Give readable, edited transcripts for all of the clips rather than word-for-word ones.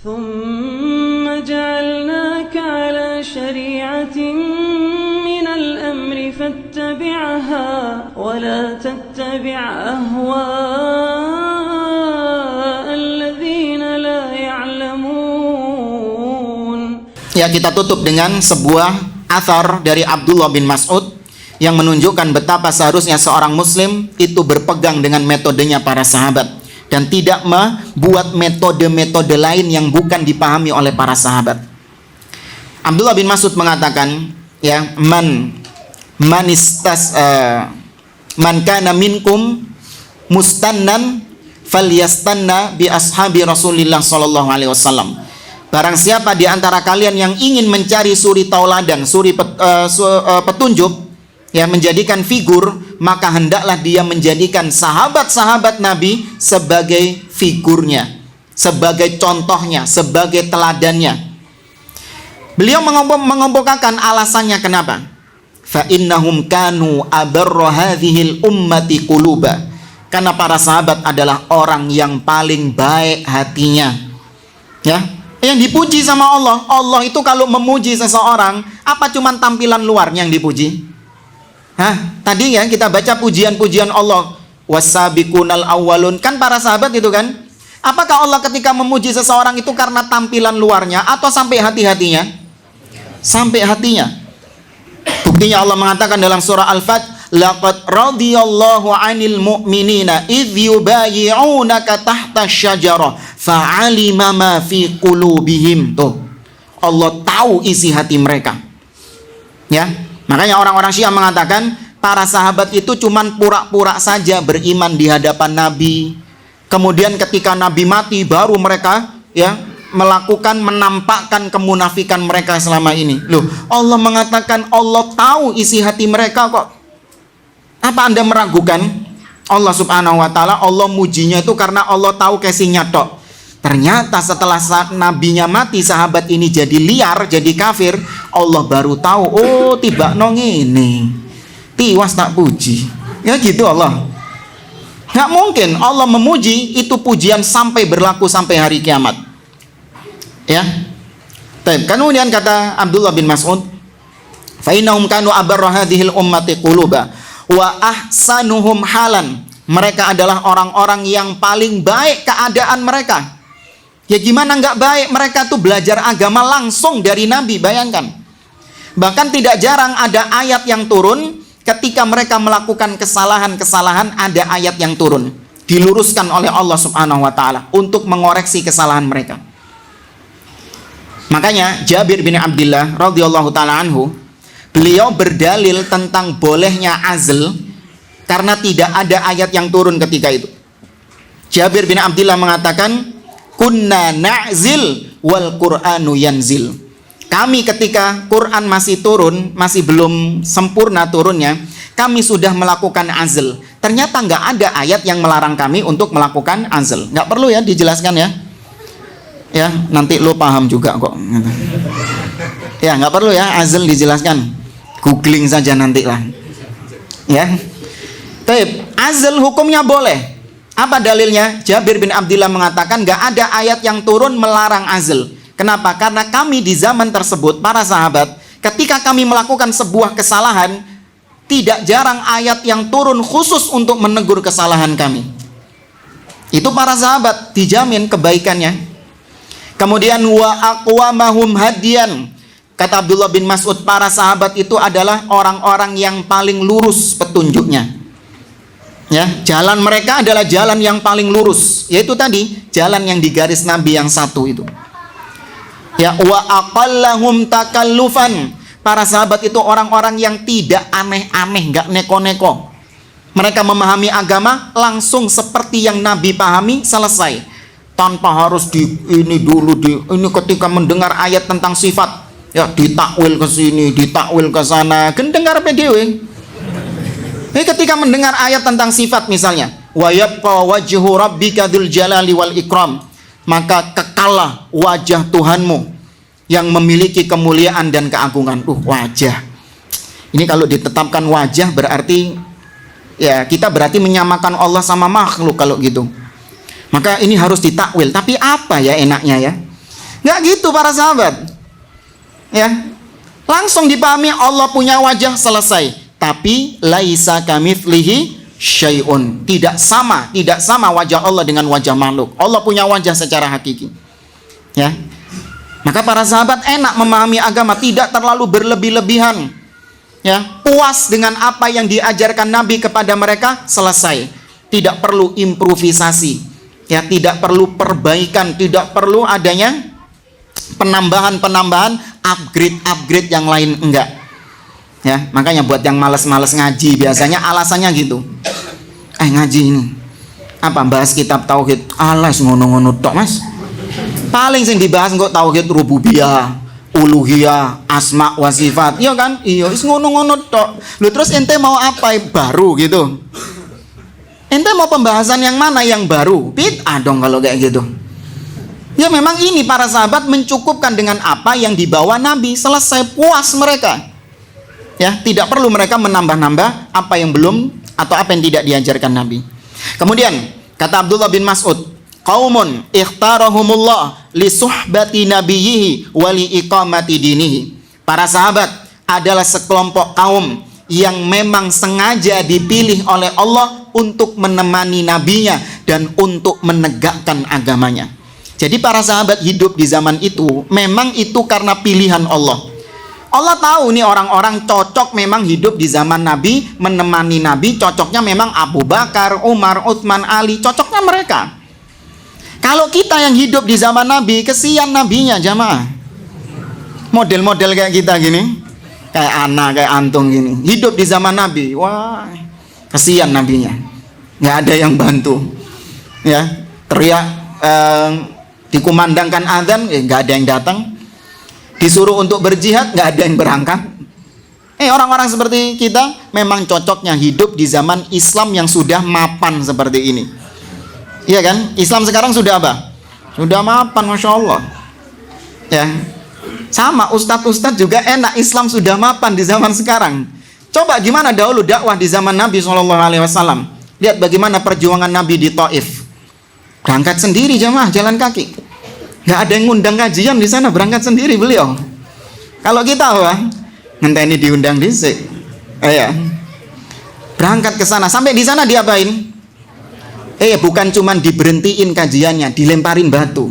ثم جعلناك على شريعة من الأمر فاتبعها ولا تتبع أهواء الذين لا يعلمون. Ya, kita tutup dengan sebuah athar dari Abdullah bin Mas'ud yang menunjukkan betapa seharusnya seorang muslim itu berpegang dengan metodenya para sahabat dan tidak membuat metode-metode lain yang bukan dipahami oleh para sahabat. Abdullah bin Mas'ud mengatakan, ya, man kana minkum mustannan falyastanna bi ashabi Rasulillah sallallahu alaihi wasallam. Barang siapa di antara kalian yang ingin mencari suri tauladan, petunjuk, ya, menjadikan figur, maka hendaklah dia menjadikan sahabat-sahabat Nabi sebagai figurnya, sebagai contohnya, sebagai teladannya. Beliau mengemukakan alasannya kenapa. Fa innahum kanu abarra hadhil ummati quluba. Karena para sahabat adalah orang yang paling baik hatinya. Ya, yang dipuji sama Allah. Allah itu kalau memuji seseorang, apa cuman tampilan luarnya yang dipuji? Tadi ya kita baca pujian-pujian Allah, wasabiqunal awwalun, kan para sahabat itu kan. Apakah Allah ketika memuji seseorang itu karena tampilan luarnya atau sampai hati-hatinya? Sampai hatinya. Buktinya Allah mengatakan dalam surah Al-Fath, laqad radiyallahu 'anil mu'minina idh yubayyi'unaka tahta syajarah fa'alima ma fi qulubihim. Tuh, Allah tahu isi hati mereka. Ya, makanya orang-orang Syiah mengatakan para sahabat itu cuman pura-pura saja beriman di hadapan Nabi. Kemudian ketika Nabi mati baru mereka, ya, menampakkan kemunafikan mereka selama ini. Loh, Allah mengatakan Allah tahu isi hati mereka kok. Apa Anda meragukan Allah Subhanahu wa taala? Allah mujinya itu karena Allah tahu casingnya tok. Ternyata setelah saat nabinya mati, sahabat ini jadi liar, jadi kafir. Allah baru tahu, oh tiba nong ini tiwas tak puji. Ya gitu Allah. Nggak mungkin Allah memuji itu pujian sampai berlaku sampai hari kiamat. Ya. Kemudian kata Abdullah bin Mas'ud, fa innahum kanu abarra hadhil ummati quluba wa ahsanuhum halan. Mereka adalah orang-orang yang paling baik keadaan mereka. Ya gimana nggak baik, mereka tuh belajar agama langsung dari Nabi, bayangkan. Bahkan tidak jarang ada ayat yang turun ketika mereka melakukan kesalahan-kesalahan, ada ayat yang turun diluruskan oleh Allah Subhanahu wa taala untuk mengoreksi kesalahan mereka. Makanya Jabir bin Abdullah radhiyallahu taala anhu, beliau berdalil tentang bolehnya azl karena tidak ada ayat yang turun ketika itu. Jabir bin Abdullah mengatakan, kunna na'zil wal Qur'anu yanzil. Kami ketika Quran masih turun, masih belum sempurna turunnya, kami sudah melakukan azl. Ternyata nggak ada ayat yang melarang kami untuk melakukan azl. Nggak perlu ya dijelaskan ya. Ya, nanti lo paham juga kok. Ya, nggak perlu ya azl dijelaskan. Googling saja nanti lah. Ya. Tapi azl hukumnya boleh. Apa dalilnya? Jabir bin Abdullah mengatakan nggak ada ayat yang turun melarang azl. Kenapa? Karena kami di zaman tersebut, para sahabat, ketika kami melakukan sebuah kesalahan, tidak jarang ayat yang turun khusus untuk menegur kesalahan kami. Itu para sahabat, dijamin kebaikannya. Kemudian wa aqwamahum hadiyan. Kata Abdullah bin Mas'ud, para sahabat itu adalah orang-orang yang paling lurus petunjuknya. Ya, jalan mereka adalah jalan yang paling lurus, yaitu tadi jalan yang digaris Nabi yang satu itu. Ya, wa aqallahum takallufan. Para sahabat itu orang-orang yang tidak aneh-aneh, enggak neko-neko. Mereka memahami agama langsung seperti yang Nabi pahami, selesai. Tanpa harus ini ketika mendengar ayat tentang sifat, ya ditakwil ke sini, ditakwil ke sana, dengar PDW. Ketika mendengar ayat tentang sifat misalnya, wa yabqa wajhu rabbika dzul jalali wal ikram, maka kekallah wajah Tuhanmu yang memiliki kemuliaan dan keagungan. Wajah. Ini kalau ditetapkan wajah berarti ya kita berarti menyamakan Allah sama makhluk kalau gitu. Maka ini harus ditakwil. Tapi apa ya enaknya ya? Nggak gitu para sahabat. Ya, langsung dipahami Allah punya wajah, selesai. Tapi laisa kamitslihi syai'un. Tidak sama wajah Allah dengan wajah makhluk. Allah punya wajah secara hakiki. Ya. Maka para sahabat enak memahami agama, tidak terlalu berlebih-lebihan. Ya, puas dengan apa yang diajarkan Nabi kepada mereka, selesai. Tidak perlu improvisasi. Ya, tidak perlu perbaikan, tidak perlu adanya penambahan, upgrade yang lain, enggak. Ya, makanya buat yang malas-malas ngaji biasanya alasannya gitu. Ngaji ini apa, bahas kitab tauhid, alas ngono-ngono tok, Mas. Paling sing dibahas kok tauhid rububiyah, uluhiyah, asma wa sifat. Iya kan? Iya, is ngono-ngono tok. Lu terus ente mau apa baru gitu? Ente mau pembahasan yang mana yang baru? Bid'ah dong kalau kayak gitu. Ya memang ini para sahabat mencukupkan dengan apa yang dibawa Nabi, selesai, puas mereka. Ya, tidak perlu mereka menambah-nambah apa yang belum atau apa yang tidak diajarkan Nabi. Kemudian kata Abdullah bin Mas'ud, qaumun ikhtarahumullah li suhbati nabiyhi wa li iqamati dinihi. Para sahabat adalah sekelompok kaum yang memang sengaja dipilih oleh Allah untuk menemani nabinya dan untuk menegakkan agamanya. Jadi para sahabat hidup di zaman itu memang itu karena pilihan Allah. Allah tahu nih orang-orang cocok memang hidup di zaman Nabi, menemani Nabi, cocoknya memang Abu Bakar, Umar, Utsman, Ali, cocoknya mereka. Kalau kita yang hidup di zaman Nabi, kesian nabinya jamaah. Model-model kayak kita gini, kayak Ana, kayak Antung gini, hidup di zaman Nabi, wah, kesian nabinya. Nggak ada yang bantu. Ya, teriak, dikumandangkan azan, nggak ada yang datang. Disuruh untuk berjihad, nggak ada yang berangkat. Orang-orang seperti kita memang cocoknya hidup di zaman Islam yang sudah mapan seperti ini. Iya kan? Islam sekarang sudah apa? Sudah mapan, Masya Allah. Ya, sama ustadz-ustadz juga enak, Islam sudah mapan di zaman sekarang. Coba gimana dahulu dakwah di zaman Nabi SAW. Lihat bagaimana perjuangan Nabi di Taif. Berangkat sendiri jamaah, jalan kaki. Nggak ada yang ngundang kajian di sana, berangkat sendiri beliau. Kalau kita ngenteni diundang dhisik. Berangkat ke sana, sampai di sana diapain? Bukan cuman diberhentiin kajiannya, dilemparin batu.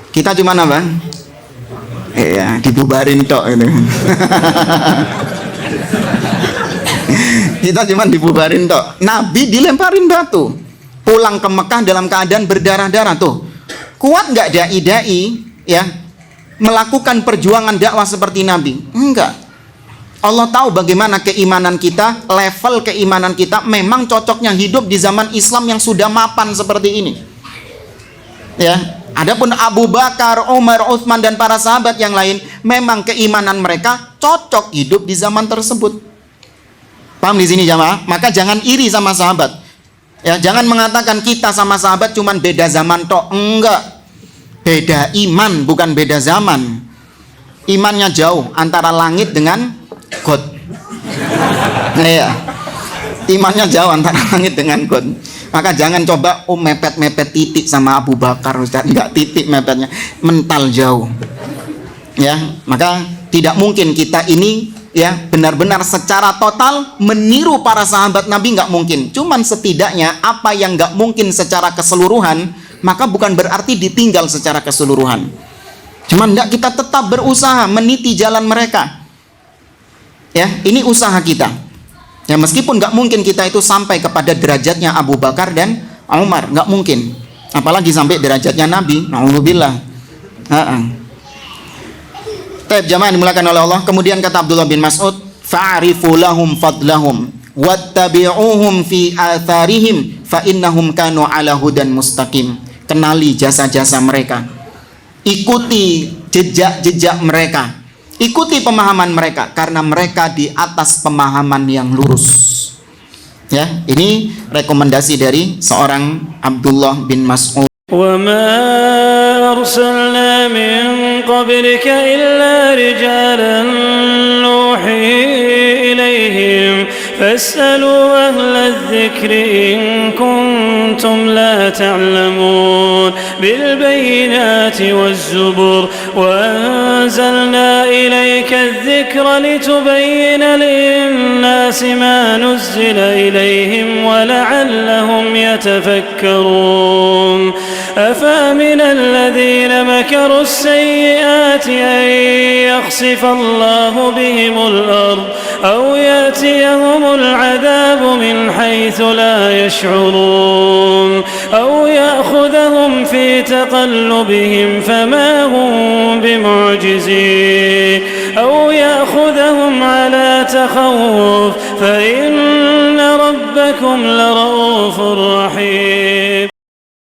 Kita cuman apa? Dibubarin tok ini. Kita cuman dibubarin tok. Nabi dilemparin batu. Pulang ke Mekah dalam keadaan berdarah-darah tuh. Kuat nggak dai-dai ya melakukan perjuangan dakwah seperti Nabi? Enggak. Allah tahu bagaimana keimanan kita, level keimanan kita memang cocoknya hidup di zaman Islam yang sudah mapan seperti ini. Ya, adapun Abu Bakar, Umar, Utsman dan para sahabat yang lain, memang keimanan mereka cocok hidup di zaman tersebut. Paham di sini jamaah? Maka jangan iri sama sahabat. Ya, jangan mengatakan kita sama sahabat cuman beda zaman tok. Enggak. Beda iman, bukan beda zaman. Imannya jauh antara langit dengan God. Imannya jauh antara langit dengan God. Maka jangan coba mepet-mepet titik sama Abu Bakar, Ustaz. Enggak titik mepetnya, mental jauh. Ya, maka tidak mungkin kita ini ya benar-benar secara total meniru para sahabat Nabi, nggak mungkin. Cuman setidaknya apa yang nggak mungkin secara keseluruhan, maka bukan berarti ditinggal secara keseluruhan. Cuman nggak, kita tetap berusaha meniti jalan mereka. Ya, ini usaha kita. Ya, meskipun nggak mungkin kita itu sampai kepada derajatnya Abu Bakar dan Umar, nggak mungkin. Apalagi sampai derajatnya Nabi. Na'udzubillah. Taib jamaah dimulakan oleh Allah. Kemudian kata Abdullah bin Mas'ud, fa'arifu lahum fadlahum wattabi'uhum fi atharihim fa innahum kanu ala hudan mustaqim. Kenali jasa-jasa mereka, ikuti jejak-jejak mereka, ikuti pemahaman mereka, karena mereka di atas pemahaman yang lurus. Ya, ini rekomendasi dari seorang Abdullah bin Mas'ud. وما أرسلنا من قبلك إلا رجالا نوحي إليهم فاسألوا أهل الذكر إن كنتم كنتم لا تعلمون بالبينات والزبر وأنزلنا إليك الذكر لتبين للناس ما نزل إليهم ولعلهم يتفكرون أفأمن الذين مكروا السيئات أن يخسف الله بهم الأرض أو يأتيهم العذاب من حيث لا يشعرون أو يأخذهم في تقلبهم فما هم بمعجزين أو يأخذهم على تخوف فإن ربكم لرؤوف رحيم